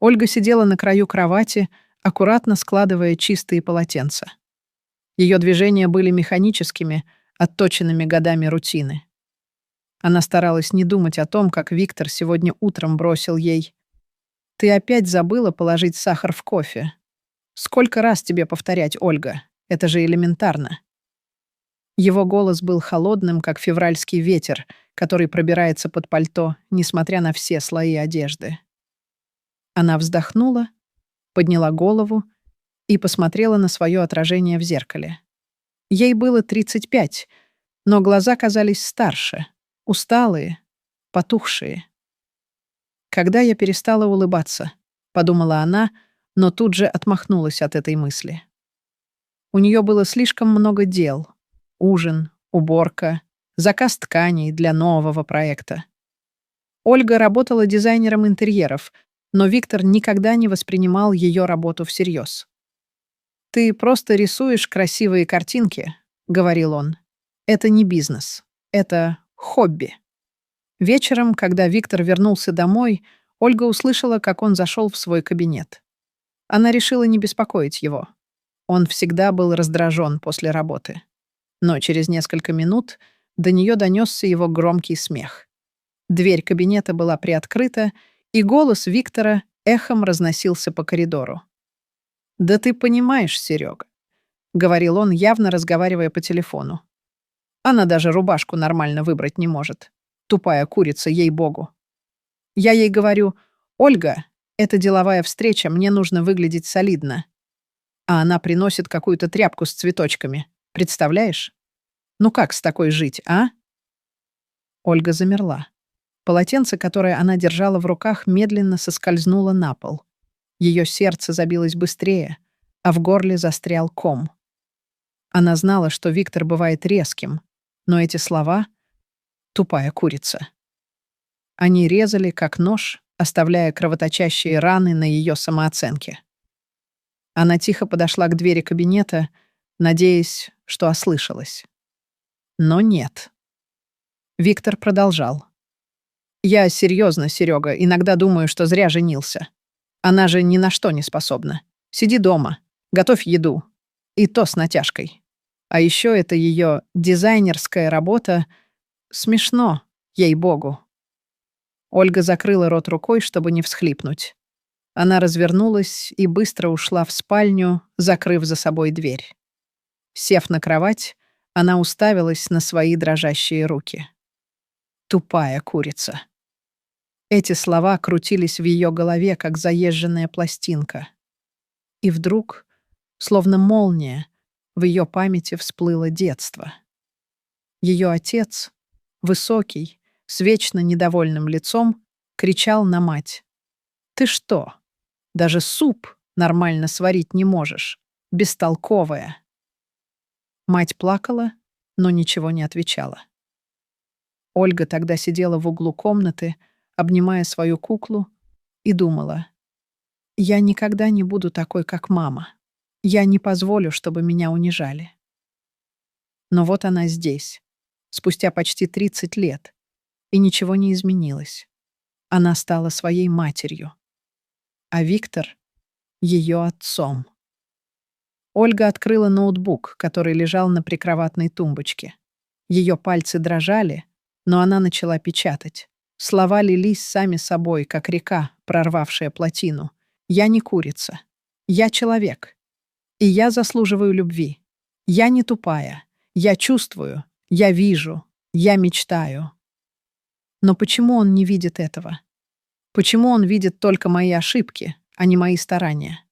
Ольга сидела на краю кровати, аккуратно складывая чистые полотенца. Ее движения были механическими, отточенными годами рутины. Она старалась не думать о том, как Виктор сегодня утром бросил ей: «Ты опять забыла положить сахар в кофе. Сколько раз тебе повторять, Ольга? Это же элементарно». Его голос был холодным, как февральский ветер, который пробирается под пальто, несмотря на все слои одежды. Она вздохнула, подняла голову и посмотрела на свое отражение в зеркале. Ей было 35, но глаза казались старше, усталые, потухшие. «Когда я перестала улыбаться?» — подумала она, но тут же отмахнулась от этой мысли. У нее было слишком много дел: ужин, уборка, заказ тканей для нового проекта. Ольга работала дизайнером интерьеров, но Виктор никогда не воспринимал ее работу всерьез. «Ты просто рисуешь красивые картинки», — говорил он. «Это не бизнес. Это хобби». Вечером, когда Виктор вернулся домой, Ольга услышала, как он зашел в свой кабинет. Она решила не беспокоить его. Он всегда был раздражен после работы. Но через несколько минут до нее донесся его громкий смех. Дверь кабинета была приоткрыта, и голос Виктора эхом разносился по коридору. «Да ты понимаешь, Серега», — говорил он, явно разговаривая по телефону. «Она даже рубашку нормально выбрать не может. Тупая курица, ей-богу. Я ей говорю: «Ольга, это деловая встреча, мне нужно выглядеть солидно». А она приносит какую-то тряпку с цветочками. Представляешь? Ну как с такой жить, а?» Ольга замерла. Полотенце, которое она держала в руках, медленно соскользнуло на пол. Ее сердце забилось быстрее, а в горле застрял ком. Она знала, что Виктор бывает резким, но эти слова — «тупая курица». Они резали, как нож, оставляя кровоточащие раны на ее самооценке. Она тихо подошла к двери кабинета, надеясь, что ослышалась. Но нет. Виктор продолжал. «Я серьезно, Серега, иногда думаю, что зря женился. Она же ни на что не способна. Сиди дома, готовь еду. И то с натяжкой. А еще это ее дизайнерская работа. Смешно, ей-богу». Ольга закрыла рот рукой, чтобы не всхлипнуть. Она развернулась и быстро ушла в спальню, закрыв за собой дверь. Сев на кровать, она уставилась на свои дрожащие руки. «Тупая курица». Эти слова крутились в ее голове, как заезженная пластинка. И вдруг, словно молния, в ее памяти всплыло детство. Ее отец, высокий, с вечно недовольным лицом, кричал на мать: «Ты что, даже суп нормально сварить не можешь? Бестолковая!» Мать плакала, но ничего не отвечала. Ольга тогда сидела в углу комнаты, обнимая свою куклу, и думала: «Я никогда не буду такой, как мама. Я не позволю, чтобы меня унижали». Но вот она здесь, спустя почти 30 лет, и ничего не изменилось. Она стала своей матерью, а Виктор — ее отцом. Ольга открыла ноутбук, который лежал на прикроватной тумбочке. Ее пальцы дрожали, но она начала печатать. Слова лились сами собой, как река, прорвавшая плотину. «Я не курица. Я человек. И я заслуживаю любви. Я не тупая. Я чувствую. Я вижу. Я мечтаю». Но почему он не видит этого? Почему он видит только мои ошибки, а не мои старания?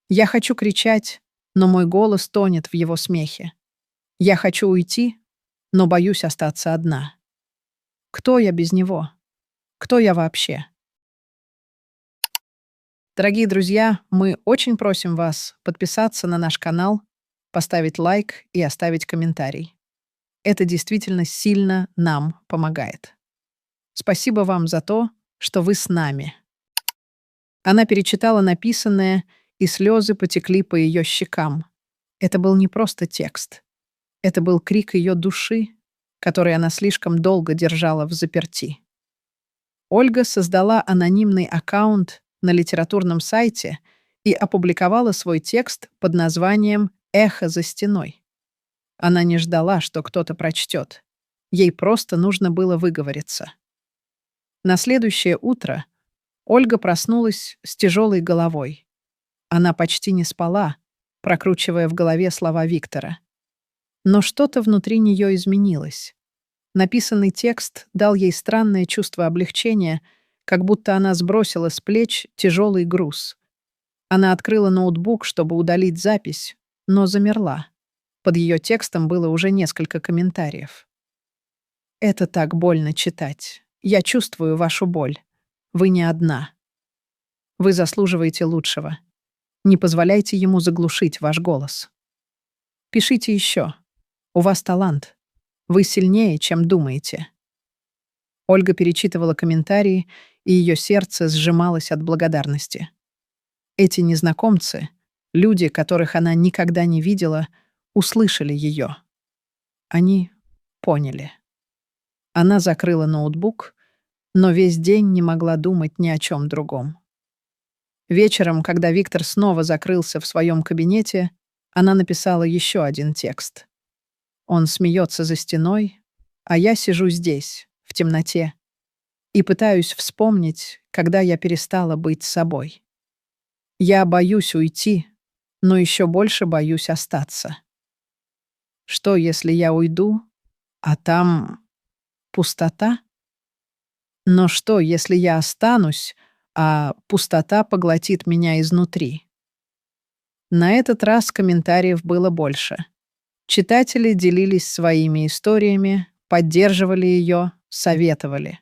Я хочу кричать, но мой голос тонет в его смехе. Я хочу уйти, но боюсь остаться одна. Кто я без него? Кто я вообще? Дорогие друзья, мы очень просим вас подписаться на наш канал, поставить лайк и оставить комментарий. Это действительно сильно нам помогает. Спасибо вам за то, что вы с нами. Она перечитала написанное, и слезы потекли по ее щекам. Это был не просто текст. Это был крик ее души, который она слишком долго держала взаперти. Ольга создала анонимный аккаунт на литературном сайте и опубликовала свой текст под названием «Эхо за стеной». Она не ждала, что кто-то прочтет. Ей просто нужно было выговориться. На следующее утро Ольга проснулась с тяжелой головой. Она почти не спала, прокручивая в голове слова Виктора. Но что-то внутри нее изменилось. Написанный текст дал ей странное чувство облегчения, как будто она сбросила с плеч тяжелый груз. Она открыла ноутбук, чтобы удалить запись, но замерла. Под ее текстом было уже несколько комментариев. «Это так больно читать. Я чувствую вашу боль. Вы не одна. Вы заслуживаете лучшего. Не позволяйте ему заглушить ваш голос. Пишите еще. У вас талант. Вы сильнее, чем думаете». Ольга перечитывала комментарии, и ее сердце сжималось от благодарности. Эти незнакомцы, люди, которых она никогда не видела, услышали ее. Они поняли. Она закрыла ноутбук, но весь день не могла думать ни о чем другом. Вечером, когда Виктор снова закрылся в своем кабинете, она написала еще один текст. Он смеется за стеной, а я сижу здесь, в темноте, и пытаюсь вспомнить, когда я перестала быть собой. Я боюсь уйти, но еще больше боюсь остаться. Что, если я уйду, а там пустота? Но что, если я останусь, а пустота поглотит меня изнутри? На этот раз комментариев было больше. Читатели делились своими историями, поддерживали ее, советовали.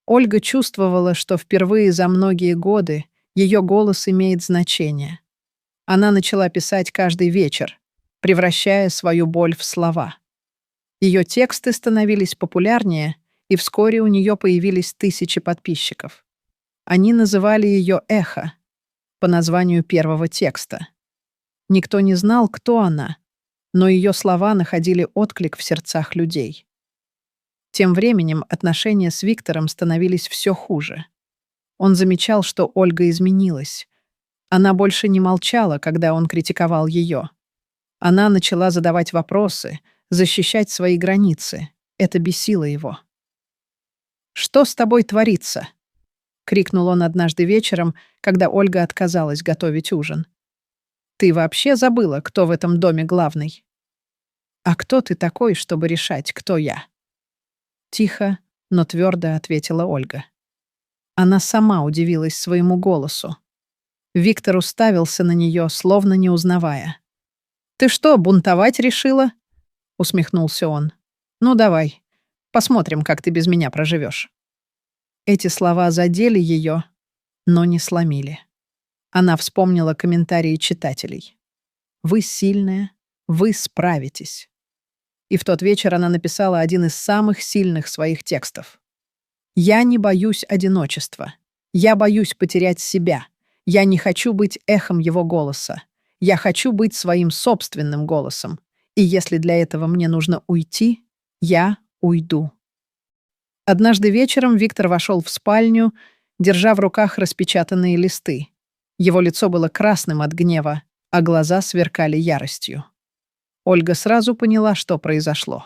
Ольга чувствовала, что впервые за многие годы ее голос имеет значение. Она начала писать каждый вечер, превращая свою боль в слова. Ее тексты становились популярнее, и вскоре у нее появились тысячи подписчиков. Они называли ее «Эхо» по названию первого текста. Никто не знал, кто она, но ее слова находили отклик в сердцах людей. Тем временем отношения с Виктором становились все хуже. Он замечал, что Ольга изменилась. Она больше не молчала, когда он критиковал ее. Она начала задавать вопросы, защищать свои границы. Это бесило его. «Что с тобой творится?» — крикнул он однажды вечером, когда Ольга отказалась готовить ужин. «Ты вообще забыла, кто в этом доме главный? А кто ты такой, чтобы решать, кто я?» Тихо, но твердо ответила Ольга. Она сама удивилась своему голосу. Виктор уставился на нее, словно не узнавая. «Ты что, бунтовать решила?» — усмехнулся он. «Ну давай, посмотрим, как ты без меня проживешь». Эти слова задели ее, но не сломили. Она вспомнила комментарии читателей. «Вы сильная, вы справитесь». И в тот вечер она написала один из самых сильных своих текстов. «Я не боюсь одиночества. Я боюсь потерять себя. Я не хочу быть эхом его голоса. Я хочу быть своим собственным голосом. И если для этого мне нужно уйти, я уйду». Однажды вечером Виктор вошел в спальню, держа в руках распечатанные листы. Его лицо было красным от гнева, а глаза сверкали яростью. Ольга сразу поняла, что произошло.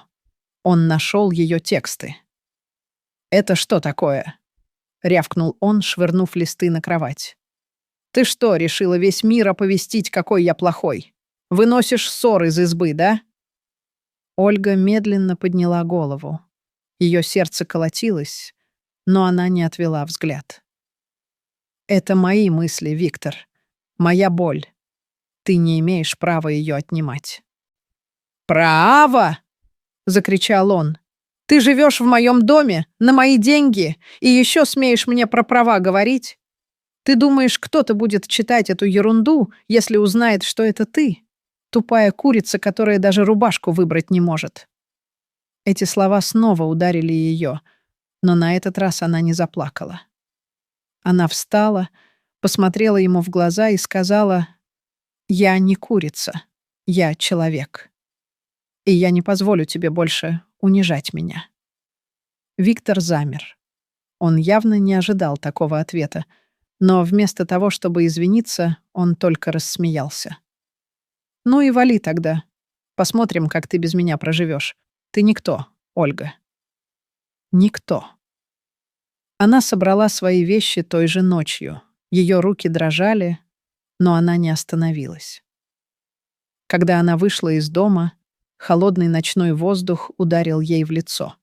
Он нашел ее тексты. «Это что такое?» — рявкнул он, швырнув листы на кровать. «Ты что, решила весь мир оповестить, какой я плохой? Выносишь ссор из избы, да?» Ольга медленно подняла голову. Ее сердце колотилось, но она не отвела взгляд. «Это мои мысли, Виктор. Моя боль. Ты не имеешь права ее отнимать». «Право!» — закричал он. «Ты живешь в моем доме, на мои деньги, и еще смеешь мне про права говорить? Ты думаешь, кто-то будет читать эту ерунду, если узнает, что это ты? Тупая курица, которая даже рубашку выбрать не может». Эти слова снова ударили ее, но на этот раз она не заплакала. Она встала, посмотрела ему в глаза и сказала: «Я не курица, я человек. И я не позволю тебе больше унижать меня». Виктор замер. Он явно не ожидал такого ответа, Но вместо того, чтобы извиниться, он только рассмеялся. «Ну и вали тогда. Посмотрим, как ты без меня проживешь. Ты никто, Ольга». Никто. Она собрала свои вещи той же ночью. Ее руки дрожали, но она не остановилась. Когда она вышла из дома, холодный ночной воздух ударил ей в лицо.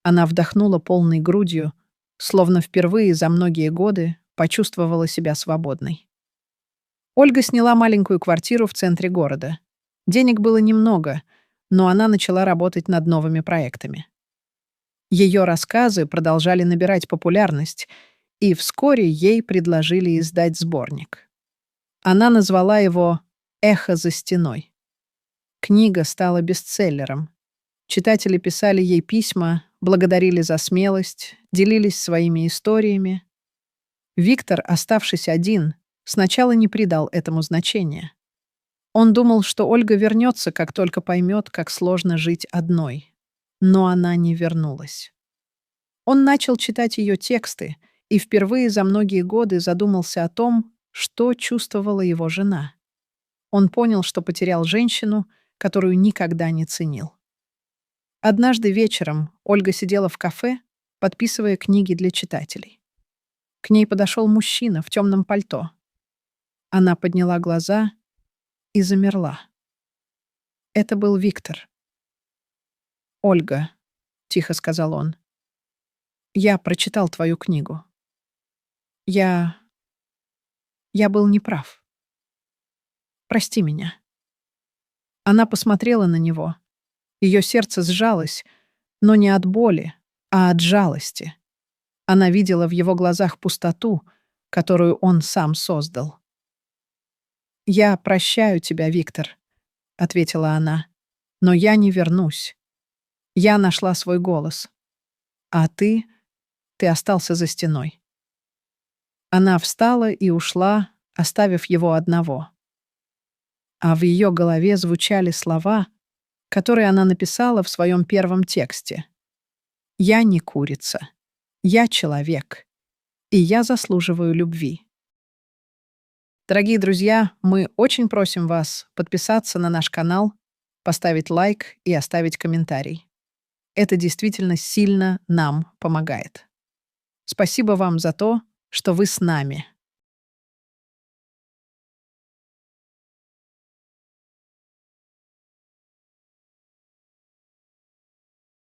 Она вдохнула полной грудью, словно впервые за многие годы почувствовала себя свободной. Ольга сняла маленькую квартиру в центре города. Денег было немного, но она начала работать над новыми проектами. Ее рассказы продолжали набирать популярность, и вскоре ей предложили издать сборник. Она назвала его «Эхо за стеной». Книга стала бестселлером. Читатели писали ей письма, благодарили за смелость, делились своими историями. Виктор, оставшись один, сначала не придал этому значения. Он думал, что Ольга вернется, как только поймет, как сложно жить одной. Но она не вернулась. Он начал читать ее тексты и впервые за многие годы задумался о том, что чувствовала его жена. Он понял, что потерял женщину, которую никогда не ценил. Однажды вечером Ольга сидела в кафе, подписывая книги для читателей. К ней подошел мужчина в темном пальто. Она подняла глаза и замерла. Это был Виктор. «Ольга», — тихо сказал он, — «я прочитал твою книгу. Я был неправ. Прости меня». Она посмотрела на него. Ее сердце сжалось, но не от боли, а от жалости. Она видела в его глазах пустоту, которую он сам создал. «Я прощаю тебя, Виктор», — ответила она, — «но я не вернусь. Я нашла свой голос. А ты остался за стеной». Она встала и ушла, оставив его одного. А в ее голове звучали слова, которые она написала в своем первом тексте. «Я не курица. Я человек. И я заслуживаю любви». Дорогие друзья, мы очень просим вас подписаться на наш канал, поставить лайк и оставить комментарий. Это действительно сильно нам помогает. Спасибо вам за то, что вы с нами.